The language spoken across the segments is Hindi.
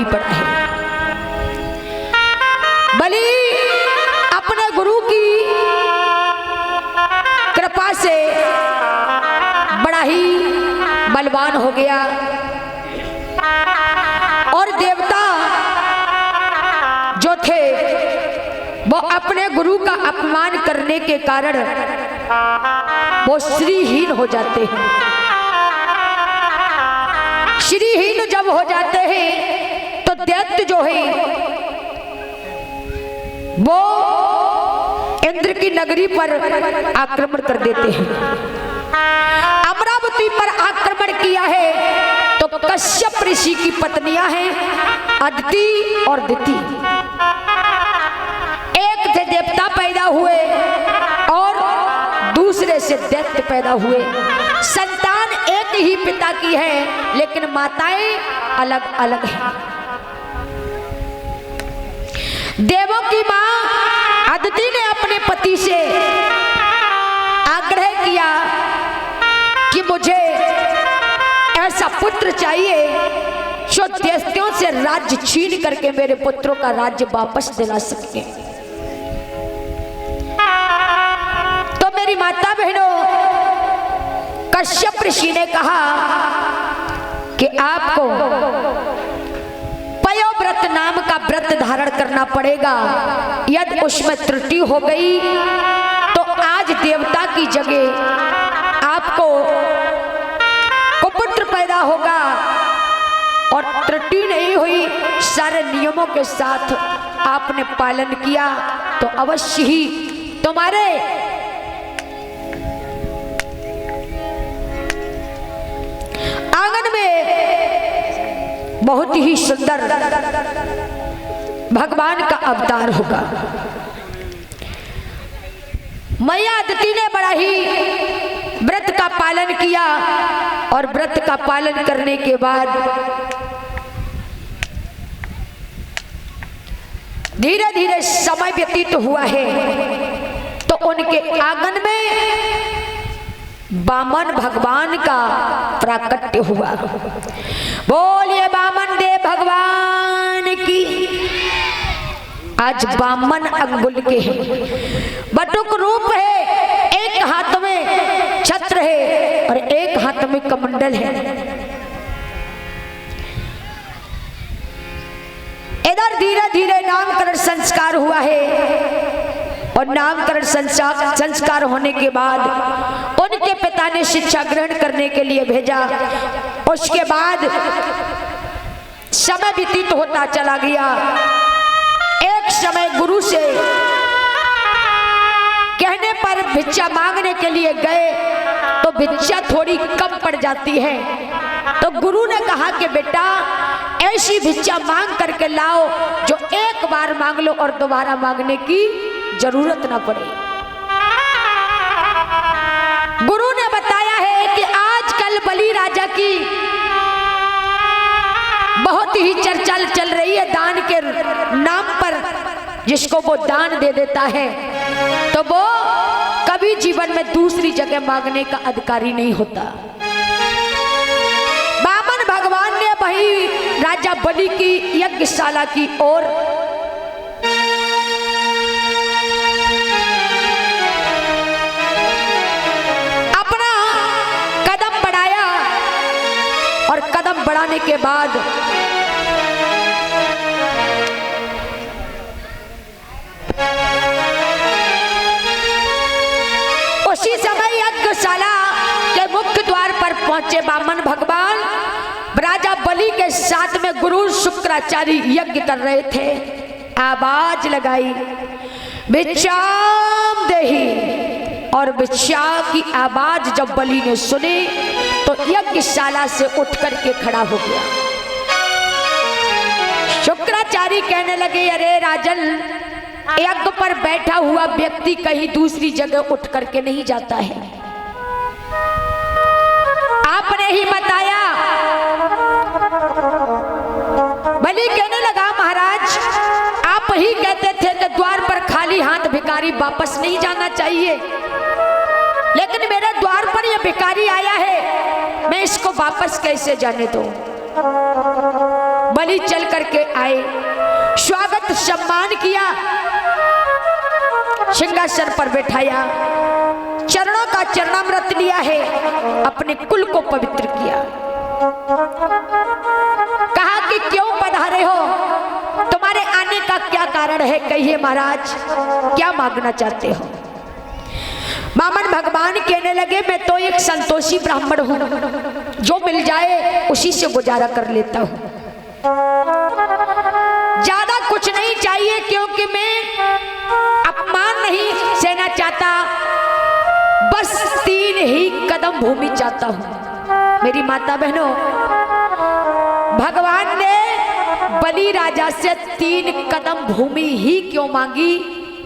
बलि पड़ा है। बलि अपने गुरु की कृपा से बड़ा ही बलवान हो गया और देवता जो थे वो अपने गुरु का अपमान करने के कारण वो श्रीहीन हो जाते हैं। श्रीहीन जब हो जाते हैं तो दैत्य जो है वो इंद्र की नगरी पर आक्रमण कर देते हैं। अमरावती पर आक्रमण किया है तो कश्यप ऋषि की पत्नियां हैं अदिति और दिति। एक से देवता पैदा हुए और दूसरे से दैत्य पैदा हुए। संतान एक ही पिता की है लेकिन माताएं अलग अलग हैं। देवों की मां अदिति ने अपने पति से आग्रह किया कि मुझे ऐसा पुत्र चाहिए जो दैत्यों से राज्य छीन करके मेरे पुत्रों का राज्य वापस दिला सके। तो मेरी माता बहनों, कश्यप ऋषि ने कहा कि आपको पयोव्रत नाम का व्रत धारण करना पड़ेगा। यदि उसमें त्रुटि हो गई तो आज देवता की जगह आपको कुपुत्र पैदा होगा। और त्रुटि नहीं हुई, सारे नियमों के साथ आपने पालन किया तो अवश्य ही तुम्हारे आंगन में बहुत ही सुंदर भगवान का अवतार होगा। मैया अदिति ने बड़ा ही व्रत का पालन किया और व्रत का पालन करने के बाद धीरे धीरे समय व्यतीत हुआ है तो उनके आंगन में वामन भगवान का प्राकट्य हुआ। बोलिए वामन देव भगवान की। आज वामन अंगुल के हैं, बटुक रूप है, एक हाथ में छत्र है और एक हाथ में कमंडल है। इधर धीरे धीरे नामकरण संस्कार हुआ है और नामकरण संस्कार होने के बाद उनके पिता ने शिक्षा ग्रहण करने के लिए भेजा। उसके बाद समय व्यतीत होता चला गया। एक समय गुरु से कहने पर भिक्षा मांगने के लिए गए तो भिक्षा थोड़ी कम पड़ जाती है। तो गुरु ने कहा कि बेटा ऐसी भिक्षा मांग करके लाओ जो एक बार मांग लो और दोबारा मांगने की जरूरत ना पड़े। गुरु ने बताया है कि आजकल बलि राजा की बहुत ही चर्चा चल रही है दान के नाम पर। जिसको वो दान दे देता है तो वो कभी जीवन में दूसरी जगह मांगने का अधिकारी नहीं होता। वामन भगवान ने वही राजा बलि की यज्ञशाला की ओर अपना कदम बढ़ाया और कदम बढ़ाने के बाद उसी समय यज्ञशाला के मुख्य द्वार पर पहुंचे वामन भगवान राजा बलि के साथ में गुरु शुक्राचार्य यज्ञ कर रहे थे। आवाज लगाई भिक्षाम देहि और भिक्षा की आवाज जब बलि ने सुनी तो यज्ञशाला से उठ करके खड़ा हो गया। शुक्राचार्य कहने लगे अरे राजन, यज्ञ पर बैठा हुआ व्यक्ति कहीं दूसरी जगह उठ करके नहीं जाता है। आपने ही बताया। बलि कहने लगा महाराज, आप ही कहते थे कि द्वार पर खाली हाथ भिखारी वापस नहीं जाना चाहिए, लेकिन मेरे द्वार पर यह भिखारी आया है, मैं इसको वापस कैसे जाने दूं? बलि चल करके आए, स्वागत सम्मान किया, सिंहासन पर बैठाया, चरणों का चरणामृत लिया है, अपने कुल को पवित्र किया। कहा कि क्यों पधारे हो, तुम्हारे आने का क्या कारण है, कहिए महाराज क्या मांगना चाहते हो। वामन भगवान कहने लगे मैं तो एक संतोषी ब्राह्मण हूं, जो मिल जाए उसी से गुजारा कर लेता हूं, ज्यादा कुछ नहीं चाहिए, क्योंकि मैं अपमान नहीं सहना चाहता, बस 3 ही कदम भूमि चाहता हूं। मेरी माता बहनों, भगवान ने बलि राजा से 3 कदम भूमि ही क्यों मांगी,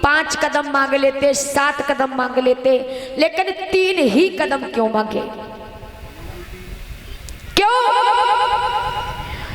5 कदम मांग लेते, 7 कदम मांग लेते, लेकिन 3 ही कदम क्यों मांगे, क्यों?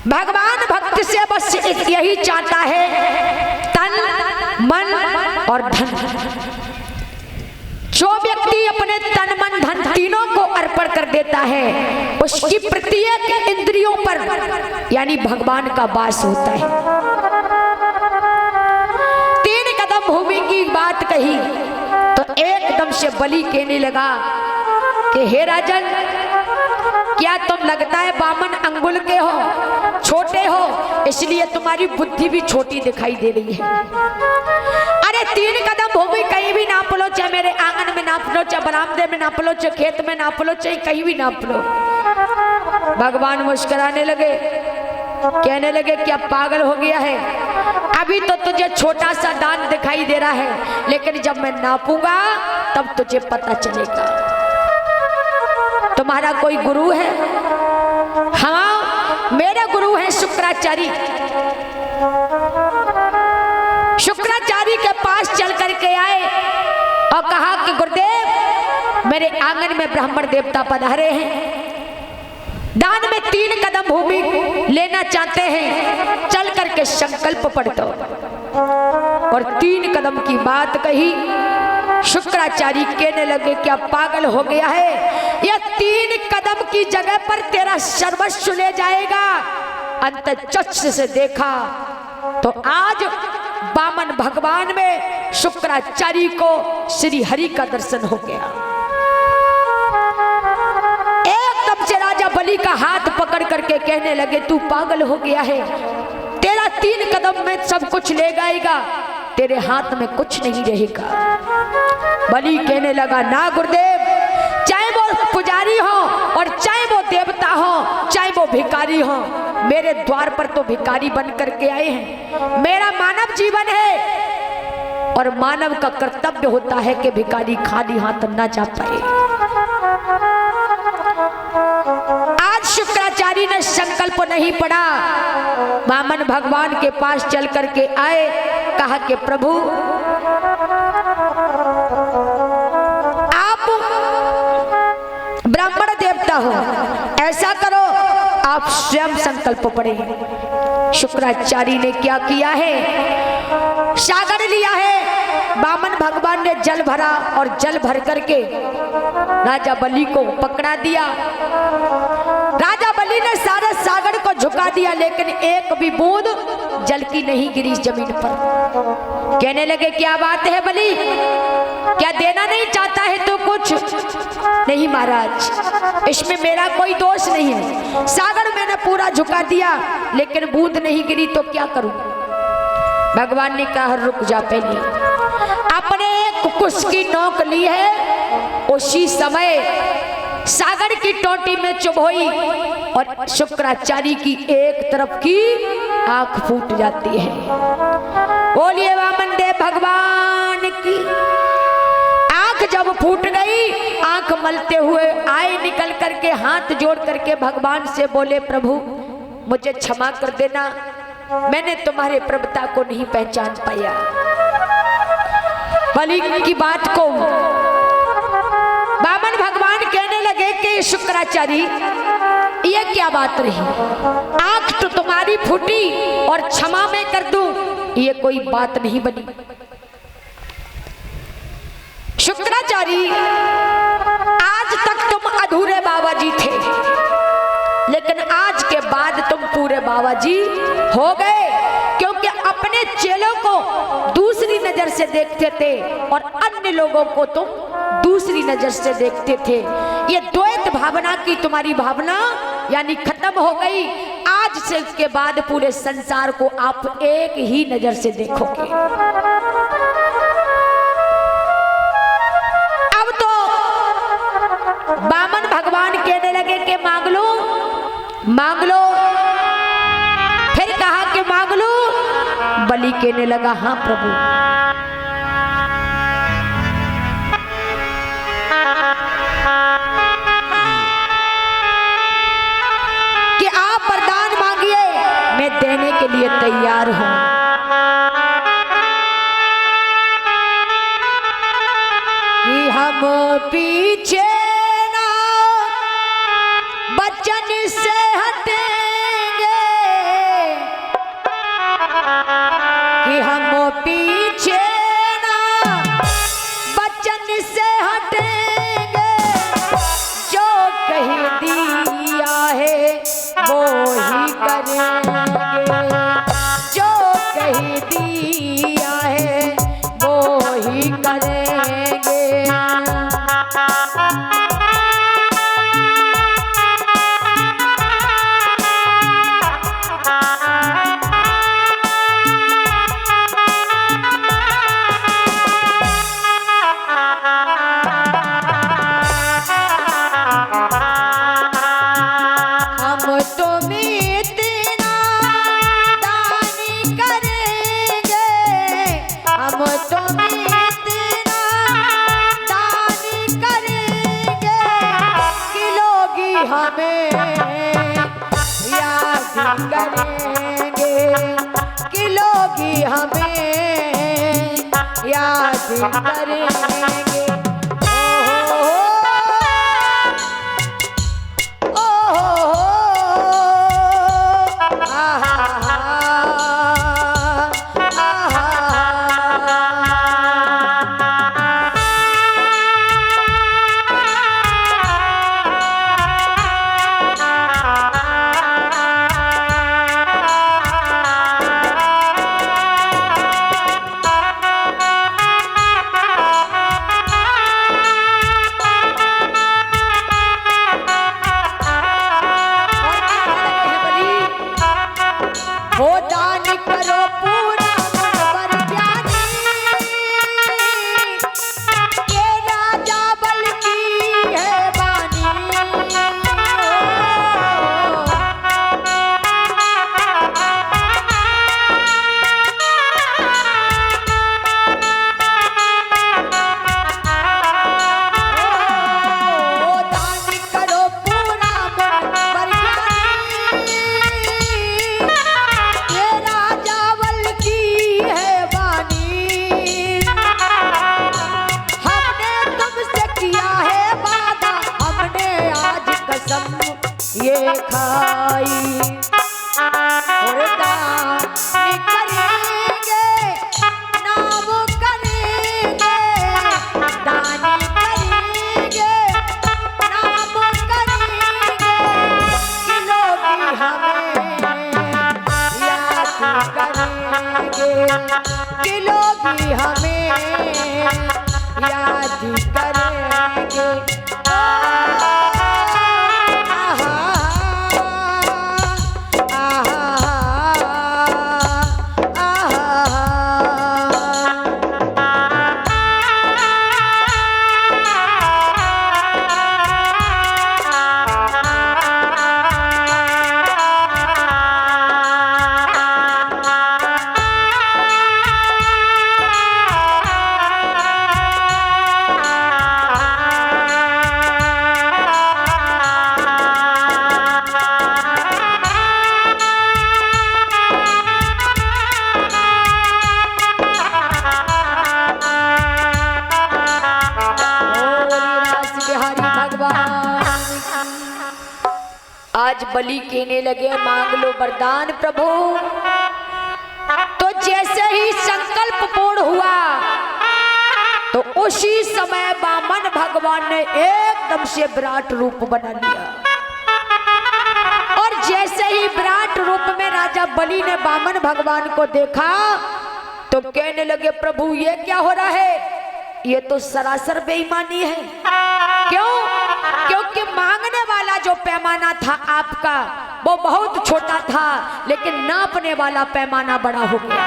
भगवान भक्त से बस यही चाहता है, तन मन और धन। जो व्यक्ति अपने तन मन धन तीनों को अर्पण कर देता है, उसकी प्रत्येक इंद्रियों पर यानी भगवान का वास होता है। 3 कदम भूमि की बात कही तो एकदम से बलि कहने लगा कि हे राजन, क्या तुम लगता है बामन अंगुल के हो, छोटे हो, इसलिए तुम्हारी बुद्धि भी छोटी दिखाई दे रही है। अरे 3 कदम भूमि कहीं भी नाप लो, चाहे मेरे आंगन में नाप लो, चाहे बरामदे में नाप लो, चाहे खेत में नाप लो, चाहे कहीं भी नाप लो। भगवान मुस्कुराने लगे, कहने लगे क्या पागल हो गया है, अभी तो तुझे छोटा सा दान दिखाई दे रहा है, लेकिन जब मैं नापूंगा तब तुझे पता चलेगा। तुम्हारा कोई गुरु है? हाँ, मेरे गुरु हैं शुक्राचार्य। शुक्राचार्य के पास चल करके आए और कहा कि गुरुदेव, मेरे आंगन में ब्राह्मण देवता पधारे हैं, दान में 3 कदम भूमि लेना चाहते हैं, चल करके संकल्प पढ़ दो। और 3 कदम की बात कही। शुक्राचार्य कहने लगे क्या पागल हो गया है, यह 3 कदम की जगह पर तेरा सर्वस्व ले जाएगा। अंतःचक्षु से देखा तो आज वामन भगवान में शुक्राचार्य को श्री हरि का दर्शन हो गया। एकदम से राजा बलि का हाथ पकड़ करके कहने लगे तू पागल हो गया है, तेरा 3 कदम में सब कुछ ले जाएगा, तेरे हाथ में कुछ नहीं रहेगा। बलि कहने लगा ना गुरुदेव, चाहे वो पुजारी हो और चाहे वो देवता हो, चाहे वो भिखारी हो, मेरे द्वार पर तो भिखारी बन करके आए हैं। मेरा मानव जीवन है और मानव का कर्तव्य होता है कि भिखारी खाली हाथ ना जा पाए। आज शुक्राचार्य ने संकल्प नहीं पड़ा, वामन भगवान के पास चल करके आए, कहा कि प्रभु आप ब्राह्मण देवता हो, ऐसा करो आप स्वयं संकल्प पढ़ें। शुक्राचार्य ने क्या किया है, सागर लिया है, वामन भगवान ने जल भरा और जल भर करके राजा बलि को पकड़ा दिया। राजा बलि ने सारा सागर को झुका दिया, लेकिन एक भी बूंद जल की नहीं गिरी जमीन पर। कहने लगे क्या बात है बलि, क्या देना नहीं चाहता है तो कुछ? नहीं महाराज, इसमें मेरा कोई दोष नहीं है, सागर मैंने पूरा झुका दिया लेकिन बूंद नहीं गिरी तो क्या करूं? भगवान ने कहा रुक जा, पहले अपने कुकुस की नोक ली है, उसी समय सागर की टोटी में चुभोई और शुक्राचार्य की एक तरफ की आंख फूट जाती है। बोलिए वामन देव भगवान की। आंख जब फूट गई, आंख मलते हुए आए निकल करके हाथ जोड़ करके भगवान से बोले प्रभु मुझे क्षमा कर देना, मैंने तुम्हारे प्रभुता को नहीं पहचान पाया। बलि की बात को वामन भगवान कहने लगे कि शुक्राचार्य ये क्या बात रही, आंख तो तुम्हारी फूटी और क्षमा मैं कर दूं, ये कोई बात नहीं बनी। शुक्राचार्य आज तक तुम अधूरे बाबा जी थे, लेकिन आज के बाद तुम पूरे बाबा जी हो गए, क्योंकि अपने चेलों को दूसरी नजर से देखते थे और अन्य लोगों को तुम दूसरी नजर से देखते थे। ये द्वैत भावना की तुम्हारी भावना यानी खत्म हो गई। आज से के बाद पूरे संसार को आप एक ही नजर से देखोगे। अब तो बामन भगवान कहने लगे कि मांग लो मांग लो, फिर कहा कि मांग लो। बलि कहने लगा हाँ प्रभु। कि आप वरदान मांगिए, मैं देने के लिए तैयार हूं। कि हम पीछे ना बचन से हटेंगे, कि हम पीछे ना बचन से हटेंगे। जो कह दिया है वो ही करेंगे, जो कह दिया है वो ही करेंगे। याद करेंगे। ये खाई और दान करेंगे, नाम करेंगे, दान करेंगे, नाम करेंगे। कि लोग हमें याद करेंगे, कि लोग हमें याद करेंगे। आज बलि कहने लगे मांग लो वरदान प्रभु। तो जैसे ही संकल्प पूर्ण हुआ तो उसी समय वामन भगवान ने एकदम से विराट रूप बना लिया और जैसे ही विराट रूप में राजा बलि ने वामन भगवान को देखा तो कहने लगे, प्रभु ये क्या हो रहा है? ये तो सरासर बेईमानी है। क्यों? क्योंकि मांगने वाला जो पैमाना था आपका वो बहुत छोटा था, लेकिन नापने वाला पैमाना बड़ा हो गया।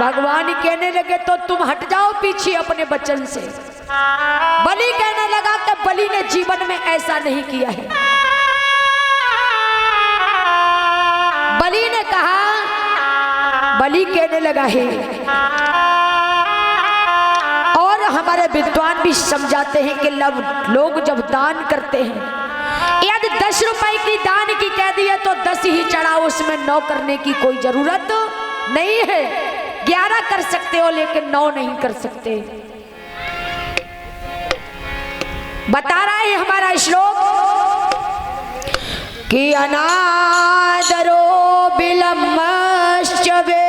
भगवान कहने लगे, तो तुम हट जाओ पीछे अपने वचन से। बलि कहने लगा कि बलि ने जीवन में ऐसा नहीं किया है। बलि ने कहा, बलि कहने लगा है, और हमारे विद्वान भी समझाते हैं कि लोग जब दान करते हैं, यदि 10 रुपए की दान की कह दी है तो 10 ही चढ़ाओ, उसमें 9 करने की कोई जरूरत नहीं है। 11 कर सकते हो लेकिन 9 नहीं कर सकते। बता रहा है हमारा श्लोक कि अनादरो विलम्बश्च वे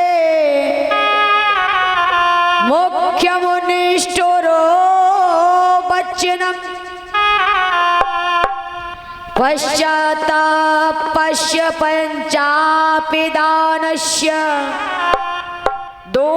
मुख्यमुनिष्ठुरो वचनम् पश्चात्तापस्य पंचापि दानस्य दो